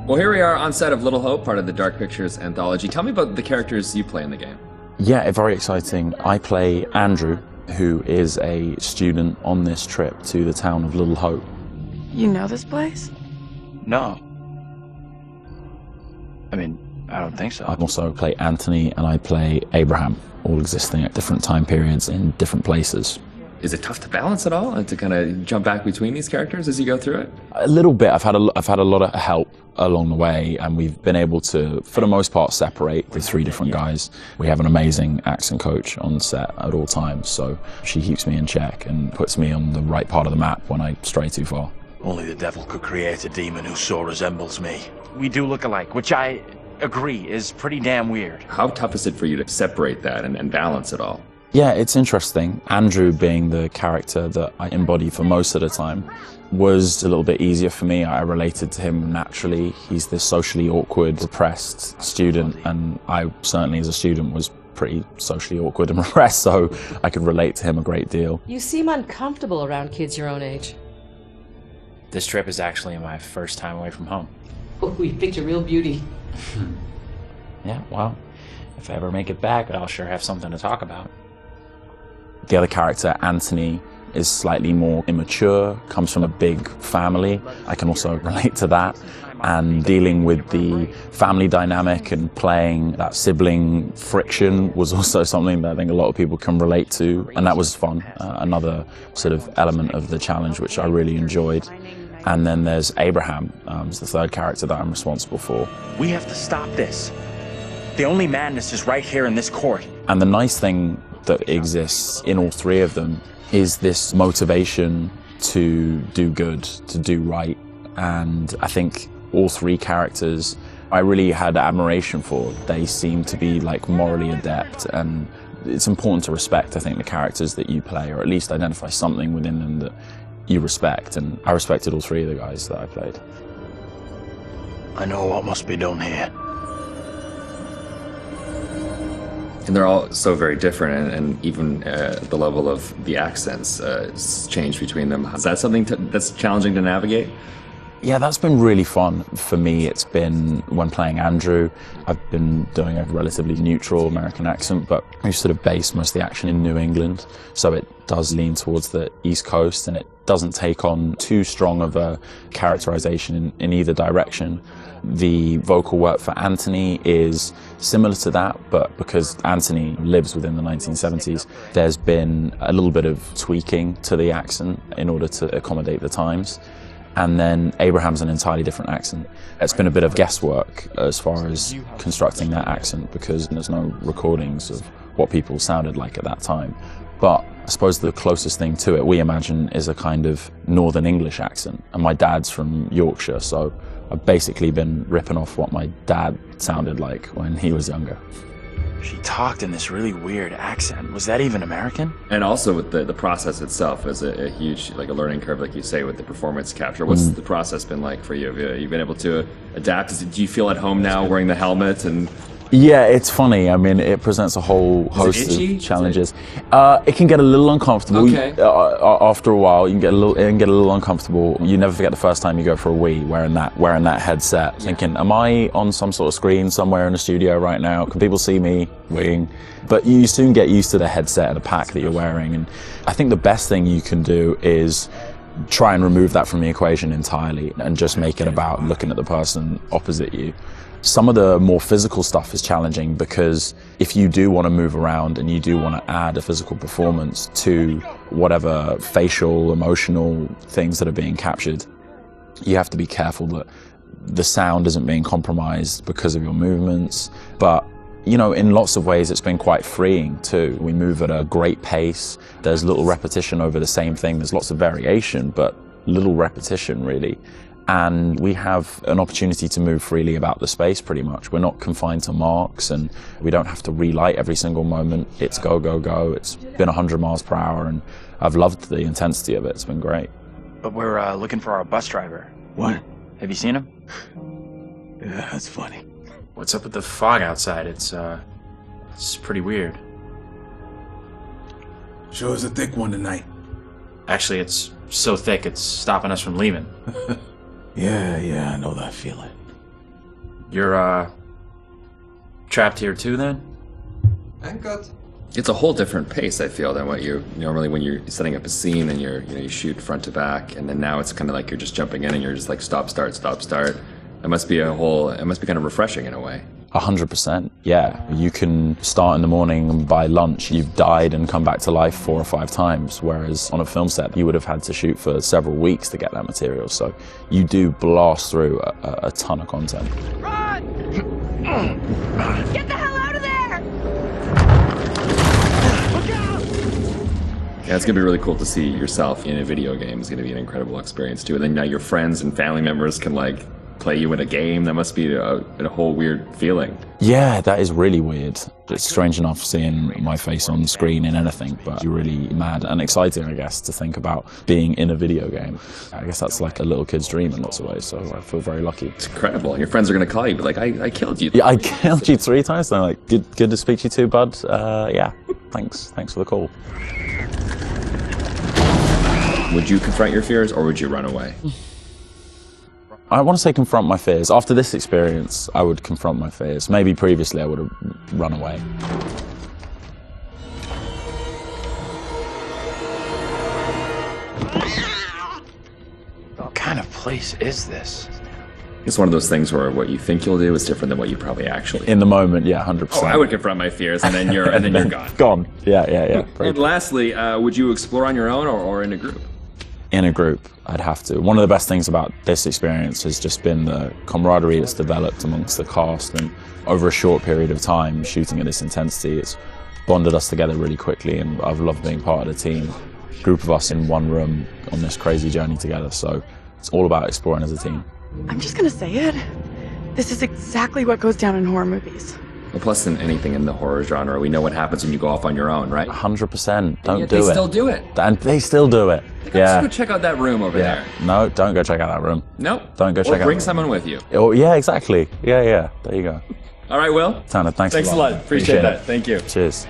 Well, here we are on set of Little Hope, part of the Dark Pictures anthology. Tell me about the characters you play in the game. Yeah, very exciting. I play Andrew, who is a student on this trip to the town of Little Hope. You know this place? No. I mean, I don't think so. I also play Anthony and I play Abraham, all existing at different time periods in different places. Is it tough to balance it all and to kind of jump back between these characters as you go through it? A little bit. I've had a lot of help along the way, and we've been able to, for the most part, separate the three different guys. We have an amazing accent coach on set at all times, so she keeps me in check and puts me on the right part of the map when I stray too far. Only the devil could create a demon who so resembles me. We do look alike, which I agree is pretty damn weird. How tough is it for you to separate that and balance it all? Yeah, it's interesting. Andrew, being the character that I embody for most of the time, was a little bit easier for me. I related to him naturally. He's this socially awkward, repressed student, and I certainly as a student was pretty socially awkward and repressed, so I could relate to him a great deal. You seem uncomfortable around kids your own age. This trip is actually my first time away from home. Oh, you picked a real beauty. Yeah, well, if I ever make it back, I'll sure have something to talk about. The other character, Anthony, is slightly more immature, comes from a big family. I can also relate to that. And dealing with the family dynamic and playing that sibling friction was also something that I think a lot of people can relate to. And that was fun, another sort of element of the challenge, which I really enjoyed. And then there's Abraham, who's the third character that I'm responsible for. We have to stop this. The only madness is right here in this court. And the nice thing that exists in all three of them is this motivation to do good, to do right. And I think all three characters I really had admiration for. They seem to be like morally adept, and it's important to respect, I think, the characters that you play, or at least identify something within them that you respect. And I respected all three of the guys that I played. I know what must be done here. And they're all so very different, and even the level of the accents change between them. Is that something that's challenging to navigate? Yeah, that's been really fun. For me, it's been, when playing Andrew, I've been doing a relatively neutral American accent, but we've sort of based most of the action in New England, so it does lean towards the East Coast, and it doesn't take on too strong of a characterization in either direction. The vocal work for Anthony is similar to that, but because Anthony lives within the 1970s, there's been a little bit of tweaking to the accent in order to accommodate the times. And then Abraham's an entirely different accent. It's been a bit of guesswork as far as constructing that accent, because there's no recordings of what people sounded like at that time. But I suppose the closest thing to it, we imagine, is a kind of Northern English accent. And my dad's from Yorkshire, so I've basically been ripping off what my dad sounded like when he was younger. She talked in this really weird accent. Was that even American? And also with the process itself is a huge, like a learning curve, like you say, with the performance capture. What's the process been like for you? Have you been able to adapt? Do you feel at home now wearing the helmet? And yeah, it's funny. I mean, it presents a whole host of challenges. It can get a little uncomfortable. Okay. After a while, it can get a little uncomfortable. You never forget the first time you go for a wee wearing that headset, thinking, am I on some sort of screen somewhere in the studio right now? Can people see me weeing? But you soon get used to the headset and the pack that you're wearing. And I think the best thing you can do is try and remove that from the equation entirely and just make it about looking at the person opposite you. Some of the more physical stuff is challenging, because if you do want to move around and you do want to add a physical performance to whatever facial, emotional things that are being captured, you have to be careful that the sound isn't being compromised because of your movements. But you know, in lots of ways, it's been quite freeing too. We move at a great pace. There's little repetition over the same thing. There's lots of variation, but little repetition really. And we have an opportunity to move freely about the space pretty much. We're not confined to marks, and we don't have to relight every single moment. It's go, go, go. It's been 100 miles per hour, and I've loved the intensity of it. It's been great. But we're looking for our bus driver. What? Have you seen him? Yeah, that's funny. What's up with the fog outside? It's pretty weird. Sure is a thick one tonight. Actually, it's so thick it's stopping us from leaving. Yeah, I know that feeling. You're, trapped here too then? And cut. It's a whole different pace, I feel, than what you normally when you're setting up a scene and you shoot front to back, and then now it's kind of like you're just jumping in and you're just like stop, start, stop, start. It must be kind of refreshing in a way. 100%, yeah. You can start in the morning and by lunch you've died and come back to life 4 or 5 times, whereas on a film set you would have had to shoot for several weeks to get that material, so you do blast through a ton of content. Run! Get the hell out of there! Look out! Yeah, it's gonna be really cool to see yourself in a video game. It's gonna be an incredible experience too. And then now your friends and family members can like play you in a game. That must be a whole weird feeling. Yeah, that is really weird. It's strange enough seeing my face on screen in anything, but you're really mad and exciting, I guess, to think about being in a video game. I guess that's like a little kid's dream in lots of ways, so I feel very lucky. It's incredible. And your friends are gonna call you, but like, I killed you. Yeah, I killed you 3 times. They're like, good to speak to you too, bud. Yeah, thanks for the call. Would you confront your fears or would you run away? I want to say confront my fears. After this experience, I would confront my fears. Maybe previously I would have run away. What kind of place is this? It's one of those things where what you think you'll do is different than what you probably actually. In the moment, yeah, 100%. Oh, I would confront my fears, and then you're gone. Gone. Yeah. And lastly, would you explore on your own or in a group? In a group, I'd have to. One of the best things about this experience has just been the camaraderie that's developed amongst the cast, and over a short period of time, shooting at this intensity, it's bonded us together really quickly, and I've loved being part of the team. A group of us in one room on this crazy journey together, so it's all about exploring as a team. I'm just gonna say it. This is exactly what goes down in horror movies. Well, plus than anything in the horror genre, we know what happens when you go off on your own, right? 100%. Don't Yet do they it. still do it. And they still do it. Let's go check out that room over there. No, don't go check out that room. Nope. Don't go check out. Or bring someone with you. Oh, yeah, exactly. Yeah. There you go. All right, Will. Tanner, thanks a lot. Appreciate that. Thank you. Cheers.